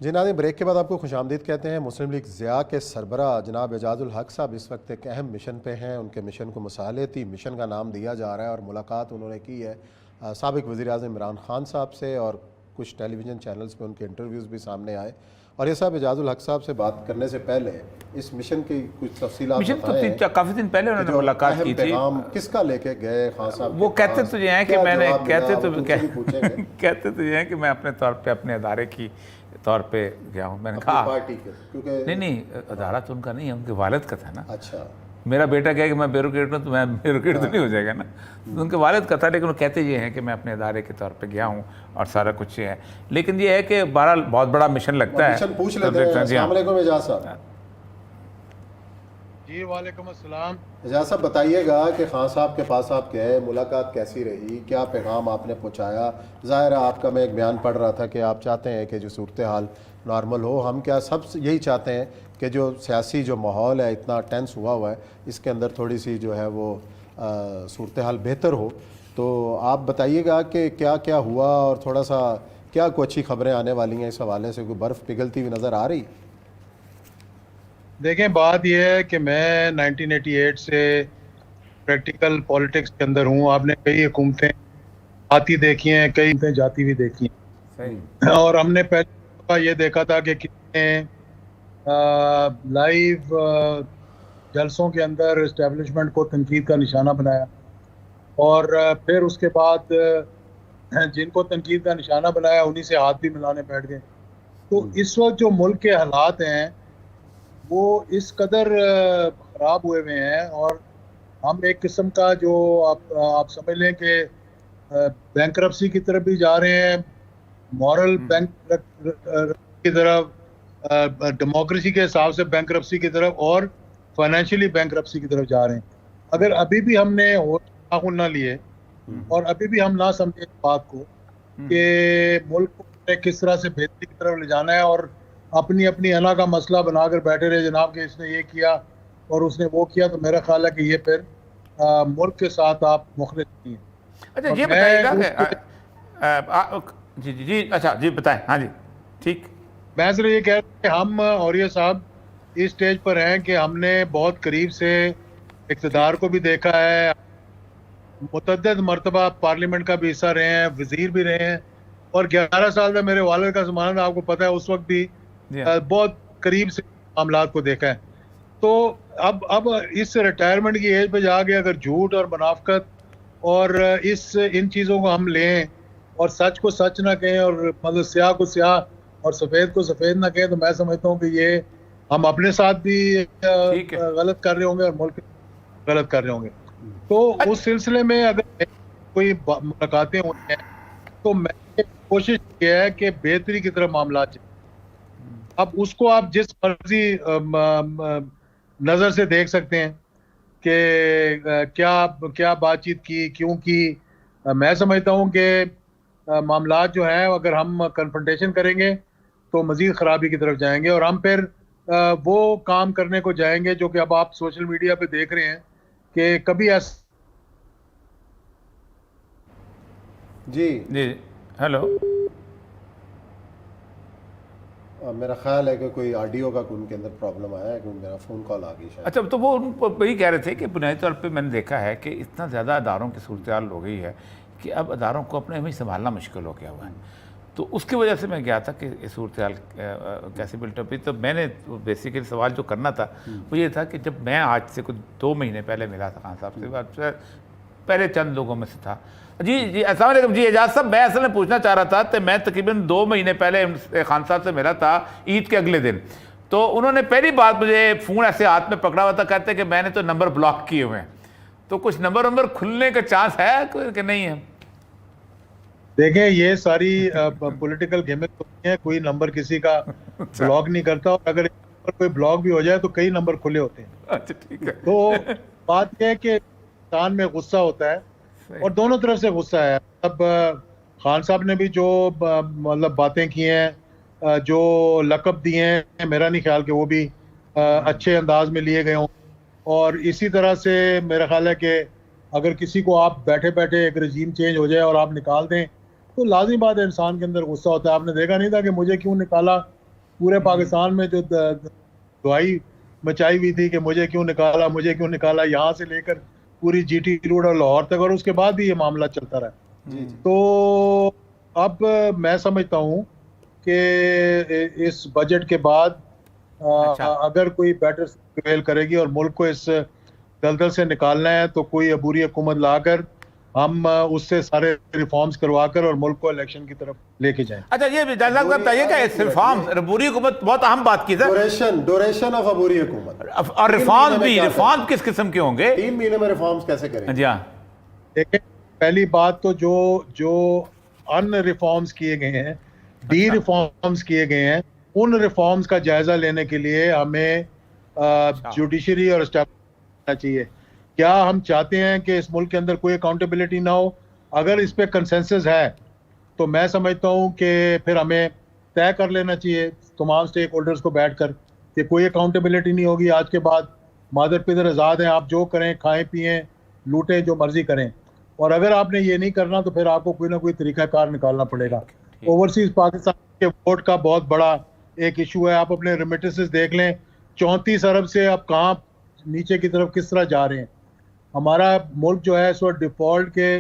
जी नाज़रीन, ब्रेक के बाद आपको खुशामदीद कहते हैं। मुस्लिम लीग ज़िया के सरबरा जनाब एजाजुल हक साहब इस वक्त एक अहम मिशन पे हैं। उनके मिशन को मसालेती मिशन का नाम दिया जा रहा है और मुलाकात उन्होंने की है साबिक़ वज़ीर आज़म इमरान ख़ान साहब से और कुछ टेलीविज़न चैनल्स पे उनके इंटरव्यूज़ भी सामने आए। और ये साहब एजाजुल हक साहब से बात करने से पहले इस मिशन की कुछ तफसीलात मिशन तो काफ़ी दिन पहले उन्होंने मुलाकात की थी। किसका लेके गए खान साहब? वो कहते तो ये हैं कि मैंने कहते तो ये हैं कि मैं अपने तौर पे अपने अदारे की तौर पे गया हूँ। मैंने कहा पार्टी के, क्योंकि नहीं अदारा तो उनका नहीं है, उनके वालिद का था ना। अच्छा, मेरा बेटा कहे कि मैं ब्यूरोक्रेट हूँ तो मैं ब्यूरोक्रेट तो नहीं हो जाएगा ना। तो उनके वालिद का था, लेकिन वो कहते ये हैं कि मैं अपने अदारे के तौर पे गया हूँ और सारा कुछ ये है। लेकिन ये है कि बहरहाल बहुत बड़ा मिशन लगता है। मिशन पूछ लेते हैं। अस्सलाम वालेकुम एजाज साहब। जी वालेकुम अस्सलाम। एजाज साहब बताइएगा कि खान साहब के पास आप गए, मुलाकात कैसी रही, क्या पैगाम आपने पहुँचाया? ज़ाहिर है आपका मैं एक बयान पढ़ रहा था कि आप चाहते हैं कि जो सूरत हाल नॉर्मल हो। हम क्या सब यही चाहते हैं कि जो सियासी जो माहौल है इतना टेंस हुआ है, इसके अंदर थोड़ी सी जो है वो सूरत हाल बेहतर हो। तो आप बताइएगा कि क्या क्या हुआ और थोड़ा सा क्या कोई अच्छी खबरें आने वाली हैं इस हवाले से? कोई बर्फ़ पिघलती हुई नज़र आ रही? देखें, बात यह है कि मैं 1988 से प्रैक्टिकल पॉलिटिक्स के अंदर हूँ। आपने कई हुकूमतें आती देखी हैं, कई हुकूमतें जाती हुई देखी हैं। और हमने पहले ये देखा था कि कितने लाइव जलसों के अंदर इस्टेब्लिशमेंट को तनकीद का निशाना बनाया और फिर उसके बाद जिनको तनकीद का निशाना बनाया उन्हीं से हाथ भी मिलाने बैठ गए। तो इस वक्त जो मुल्क के हालात हैं वो इस कदर ख़राब हुए हुए हैं और हम एक किस्म का जो आप समझ लें कि बैंकरप्सी की तरफ भी जा रहे हैं, मॉरल बैंक की तरफ, डेमोक्रेसी के हिसाब से बैंकरप्सी की तरफ और फाइनेंशियली बैंकरप्सी की तरफ जा रहे हैं। अगर अभी भी हमने होश ना लिए और अभी भी हम ना समझे इस बात को कि मुल्क को किस तरह से बेहतरी की तरफ ले जाना है और अपनी अपनी अना का मसला बनाकर बैठे रहे जनाब कि इसने ये किया और उसने वो किया, तो मेरा ख्याल है कि ये फिर मुल्क के साथ आप मुखलिस नहीं हैं। अच्छा ये बताइएगा जी जी जी अच्छा जी बताएं। हाँ जी ठीक। मैं सिर्फ ये कह रहा हूँ कि हम और ये साहब इस स्टेज पर हैं कि हमने बहुत करीब से इक़्तिदार को भी देखा है, मुतअद्दिद मरतबा पार्लियामेंट का भी हिस्सा रहे हैं, वजीर भी रहे हैं और 11 साल का मेरे वालिद का ज़माना आपको पता है, उस वक्त भी बहुत करीब से मामलात को देखा है। तो अब इस रिटायरमेंट की एज पे जाके अगर झूठ और मुनाफिकत और इन चीज़ों को हम लें और सच को सच ना कहें और मतलब स्याह को स्याह और सफ़ेद को सफ़ेद ना कहें, तो मैं समझता हूँ कि ये हम अपने साथ भी गलत कर रहे होंगे और मुल्क गलत कर रहे होंगे। तो उस सिलसिले में अगर कोई मुलाकातें हुई हैं तो मैंने कोशिश की है कि बेहतरी की तरफ मामला चले। अब उसको आप जिस मर्जी नज़र से देख सकते हैं कि क्या बातचीत की, क्यों की। मैं समझता हूँ कि मामलात जो हैं अगर हम कन्फ्रंटेशन करेंगे तो मज़ीद ख़राबी की तरफ जाएंगे और हम फिर वो काम करने को जाएंगे जो कि अब आप सोशल मीडिया पे देख रहे हैं कि कभी ऐसा। जी जी हेलो। मेरा ख्याल है कि कोई ऑडियो का उनके अंदर प्रॉब्लम आया है, क्योंकि मेरा फ़ोन कॉल आ गई शायद। अच्छा तो वो वही कह रहे थे कि बुनियादी तौर पे मैंने देखा है कि इतना ज़्यादा अदारों की सूरत हाल हो गई है कि अब अदारों को अपने में संभालना मुश्किल हो गया हुआ है। तो उसकी वजह से मैं गया था कि ये सूरत हाल कैसे बिल्टअप हुई। तो मैंने बेसिकली सवाल जो करना था वो ये था कि जब मैं आज से कुछ 2 महीने पहले मिला था खान साहब से, पहले चंद लोगों में से था। जी जी अस्सलाम वालेकुम जी एजाज साहब, मैं असल में पूछना चाह रहा था कि मैं तकरीबन 2 महीने पहले खान साहब से मिला था ईद के अगले दिन। तो उन्होंने पहली बात मुझे फ़ोन ऐसे हाथ में पकड़ा हुआ था, कहते कि मैंने तो नंबर ब्लॉक किए हुए हैं। तो कुछ नंबर खुलने का चांस है कि नहीं है? देखें, ये सारी पॉलिटिकल गेमिंग होती है, कोई नंबर किसी का ब्लॉक नहीं करता और अगर कोई ब्लॉक भी हो जाए तो कई नंबर खुले होते हैं। अच्छा ठीक है। तो बात यह है कि इंसान में गुस्सा होता है और दोनों तरफ से गुस्सा है। अब खान साहब ने भी जो मतलब बातें की हैं, जो लक़ब दिए हैं, मेरा नहीं ख्याल कि वो भी अच्छे अंदाज में लिए गए हों। और इसी तरह से मेरा ख्याल है कि अगर किसी को आप बैठे बैठे एक रजीम चेंज हो जाए और आप निकाल दें तो लाज़मी बात है इंसान के अंदर गुस्सा होता है। आपने देखा नहीं था कि मुझे क्यों निकाला पूरे पाकिस्तान में जो दुआई मचाई हुई थी कि मुझे क्यों निकाला, मुझे क्यों निकाला, यहाँ से लेकर पूरी जीटी रोड और लाहौर तक, और उसके बाद भी ये मामला चलता रहा। तो अब मैं समझता हूँ कि इस बजट के बाद अगर कोई बेटर प्रिवेल करेगी और मुल्क को इस दलदल से निकालना है तो कोई अबूरी हुकूमत लाकर हम उससे सारे रिफॉर्म्स करवाकर और मुल्क को इलेक्शन की तरफ लेके जाएं। अच्छा, ये साहब बताइए कि रिफॉर्म, अबूरी हुकूमत बहुत अहम बात की सर, ड्यूरेशन ऑफ अबूरी हुकूमत और रिफॉर्म भी, रिफॉर्म किस किस्म के होंगे? 3 महीने में रिफॉर्म्स कैसे करेंगे? जी हाँ, देखिए, पहली बात तो जो अन रिफॉर्म्स किए गए हैं, डी रिफॉर्म्स किए गए हैं, उन रिफॉर्म्स का जायजा लेने के लिए हमें जुडिशरी और एस्टैब्लिश चाहिए। क्या हम चाहते हैं कि इस मुल्क के अंदर कोई अकाउंटेबिलिटी ना हो? अगर इस पे कंसेंसस है तो मैं समझता हूं कि फिर हमें तय कर लेना चाहिए तमाम स्टेक होल्डर्स को बैठकर कि कोई अकाउंटेबिलिटी नहीं होगी आज के बाद। मादर पिदर आज़ाद हैं, आप जो करें, खाएं पिएं, लूटें, जो मर्जी करें। और अगर आपने ये नहीं करना तो फिर आपको कोई ना कोई तरीकाकार निकालना पड़ेगा। ओवरसीज पाकिस्तान के वोट का बहुत बड़ा एक इशू है। आप अपने रेमिटेंसेस देख लें, 34 अरब से आप कहाँ नीचे की तरफ किस तरह जा रहे हैं। हमारा मुल्क जो है इस वक्त डिफॉल्ट के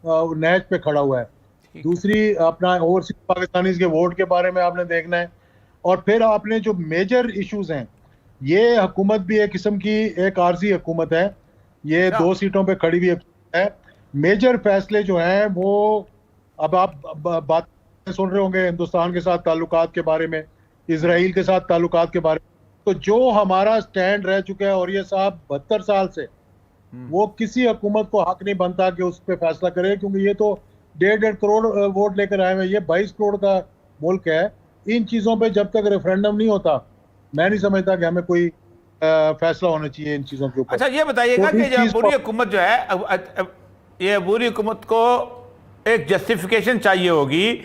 नहज पे खड़ा हुआ है। दूसरी, अपना ओवरसीज पाकिस्तानी के वोट के बारे में आपने देखना है। और फिर आपने जो मेजर इश्यूज हैं, ये हुकूमत भी एक किस्म की एक आरजी हुकूमत है, ये 2 सीटों पे खड़ी हुई है। मेजर फैसले जो हैं वो, अब आप बात सुन रहे होंगे हिंदुस्तान के साथ ताल्लुकात के बारे में, इजराइल के साथ ताल्लुकात के बारे में, तो जो हमारा स्टैंड रह चुका है, और ये साहब 72 साल से, वो किसी हुकूमत को हक नहीं बनता कि उस पर फैसला करे, क्योंकि ये तो 1.5 करोड़ वोट लेकर आए हुए, ये 22 करोड़ का मुल्क है। इन चीजों पे जब तक रेफरेंडम नहीं होता, मैं नहीं समझता कि हमें कोई फैसला होना चाहिए इन चीजों के ऊपर। अच्छा, ये बताइएगा कि जो पूरी हुकूमत जो है, ये पूरी हुकूमत को एक जस्टिफिकेशन चाहिए होगी,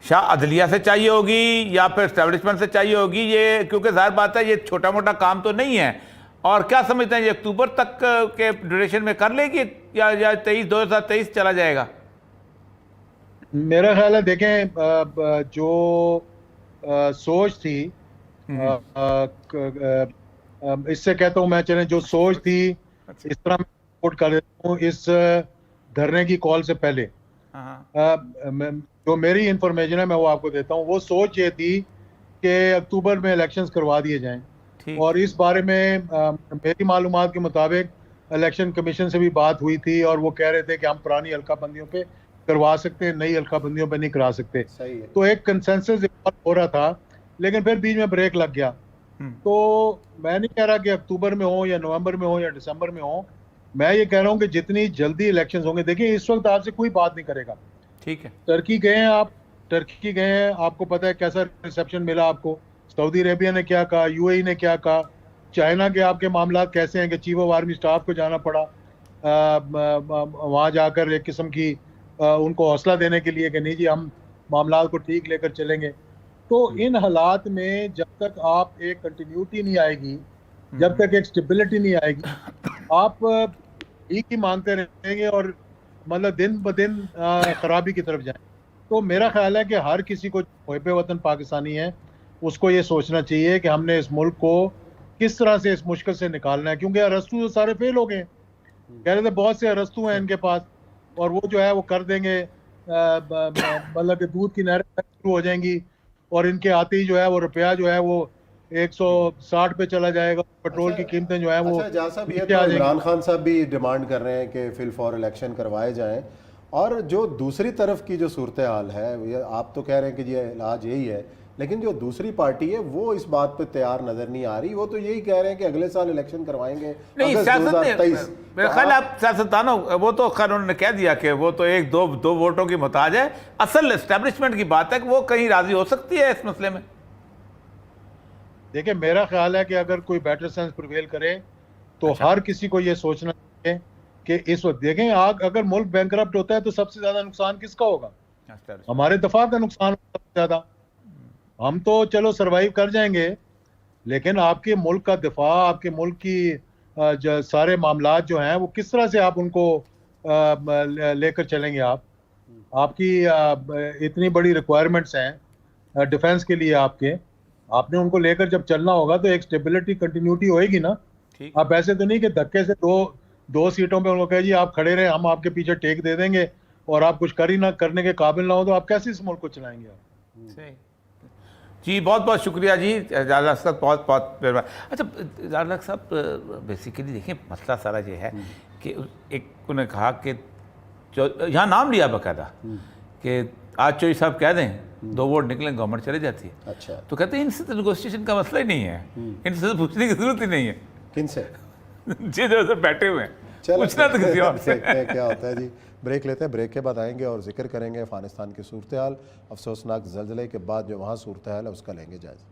शाह अदलिया से चाहिए होगी या फिर एस्टेब्लिशमेंट से चाहिए होगी, ये क्योंकि जाहिर बात है ये छोटा मोटा काम तो नहीं है। और क्या समझते हैं, ये अक्टूबर तक के ड्यूरेशन में कर लेगी या 2023 चला जाएगा? मेरा ख्याल है, देखें, जो सोच थी, इससे कहता हूं मैं, चलें, जो सोच थी, इस तरह मैं सपोर्ट कर देता हूँ इस धरने की कॉल से पहले। जो मेरी इंफॉर्मेशन है मैं वो आपको देता हूँ। वो सोच ये थी कि अक्टूबर में इलेक्शंस करवा दिए जाएं, और इस बारे में मेरी मालूमात के मुताबिक इलेक्शन कमीशन से भी बात हुई थी, और वो कह रहे थे कि हम पुरानी हल्का बंदियों पे करवा सकते हैं, नई हल्का बंदियों पे नहीं करा सकते। सही है। तो एक कंसेंसस हो रहा था, लेकिन फिर बीच में ब्रेक लग गया। तो मैं नहीं कह रहा कि अक्टूबर में हो या नवंबर में हो या दिसंबर में हो, मैं ये कह रहा हूँ कि जितनी जल्दी इलेक्शंस होंगे। देखिए, इस वक्त आपसे कोई बात नहीं करेगा। ठीक है, टर्की गए हैं आप, टर्की गए हैं, आपको पता है कैसा रिसेप्शन मिला आपको। सऊदी अरेबिया ने क्या कहा, यूएई ने क्या कहा, चाइना के आपके मामला कैसे हैं कि चीफ ऑफ आर्मी स्टाफ को जाना पड़ा वहाँ जाकर एक किस्म की उनको हौसला देने के लिए कि नहीं जी, हम मामला को ठीक लेकर चलेंगे। तो इन हालात में जब तक आप एक कंटिन्यूटी नहीं आएगी, जब तक एक स्टेबिलिटी नहीं आएगी, आप ठीक ही मांगते रहेंगे और मतलब दिन ब दिन खराबी की तरफ जाएं। तो मेरा ख्याल है कि हर किसी को मुहिब वतन पाकिस्तानी है, उसको ये सोचना चाहिए कि हमने इस मुल्क को किस तरह से इस मुश्किल से निकालना है। क्योंकि अरस्तू तो सारे फेल हो गए, कह रहे थे बहुत से अरस्तू हैं इनके पास, और वो जो है वो कर देंगे, मतलब कि दूध की नहरें शुरू हो जाएंगी, और इनके आते ही जो है वो रुपया जो है वो 160 पे चला जाएगा, पेट्रोल की कीमतें जो है वो। अच्छा, जहाँ साहब, ये तो इमरान खान साहब भी डिमांड कर रहे हैं कि फिल फॉर इलेक्शन करवाए जाएं, और जो दूसरी तरफ की जो सूरत हाल है, आप तो कह रहे हैं कि ये इलाज यही है, लेकिन जो दूसरी पार्टी है वो इस बात पे तैयार नजर नहीं आ रही। वो तो यही कह रहे हैं कि अगले साल इलेक्शन करवाएंगे, नहीं, मेरा ख्याल आप सियासतदानों, वो तो खैर उन्होंने कह दिया कि वो तो एक दो वोटों की मोहताज है। असल एस्टेब्लिशमेंट की बात है कि वो कहीं राजी हो सकती है इस मसले में। देखिए, मेरा ख्याल है कि अगर कोई बेटर सेंस प्रिवेल करे तो हर किसी को ये सोचना चाहिए कि इस वक्त देखें, अगर मुल्क बैंकरप्ट होता है तो सबसे ज्यादा नुकसान किसका होगा? हमारे दफा का नुकसान सबसे ज्यादा। हम तो चलो सरवाइव कर जाएंगे, लेकिन आपके मुल्क का दिफा, आपके मुल्क की सारे मामलात जो हैं वो किस तरह से आप उनको लेकर चलेंगे? आपकी इतनी बड़ी रिक्वायरमेंट्स हैं डिफेंस के लिए आपके, आपने उनको लेकर जब चलना होगा तो एक स्टेबिलिटी कंटिन्यूटी होएगी ना। ठीक। आप ऐसे तो नहीं कि धक्के से दो सीटों पे उनको कहे जी आप खड़े रहे, हम आपके पीछे टेक दे देंगे और आप कुछ कर ही ना करने के काबिल ना हो, तो आप कैसे इस मुल्क को चलाएंगे आप? सही जी, बहुत बहुत शुक्रिया जी जारलाक साहब, बहुत बहुत मेहरबान। अच्छा जारलाक साहब, बेसिकली देखिए मसला सारा ये है कि एक उन्होंने कहा कि जो यहाँ नाम लिया बाकायदा कि आज चौधरी साहब कह दें 2 वोट निकलें गवर्नमेंट चली जाती है। अच्छा, तो कहते हैं इनसे तो नेगोशिएशन का मसला ही नहीं है, इनसे तो पूछने की जरूरत ही नहीं है। किन से? जी जो बैठे हुए हैं, चलो पूछना तो किसी और से। देखते हैं क्या होता है जी। ब्रेक लेते हैं, ब्रेक के बाद आएंगे और जिक्र करेंगे अफगानिस्तान की सूरत हाल, अफसोसनाक ज़लज़ले के बाद जो वहाँ सूरत हाल है उसका लेंगे जायज़ा।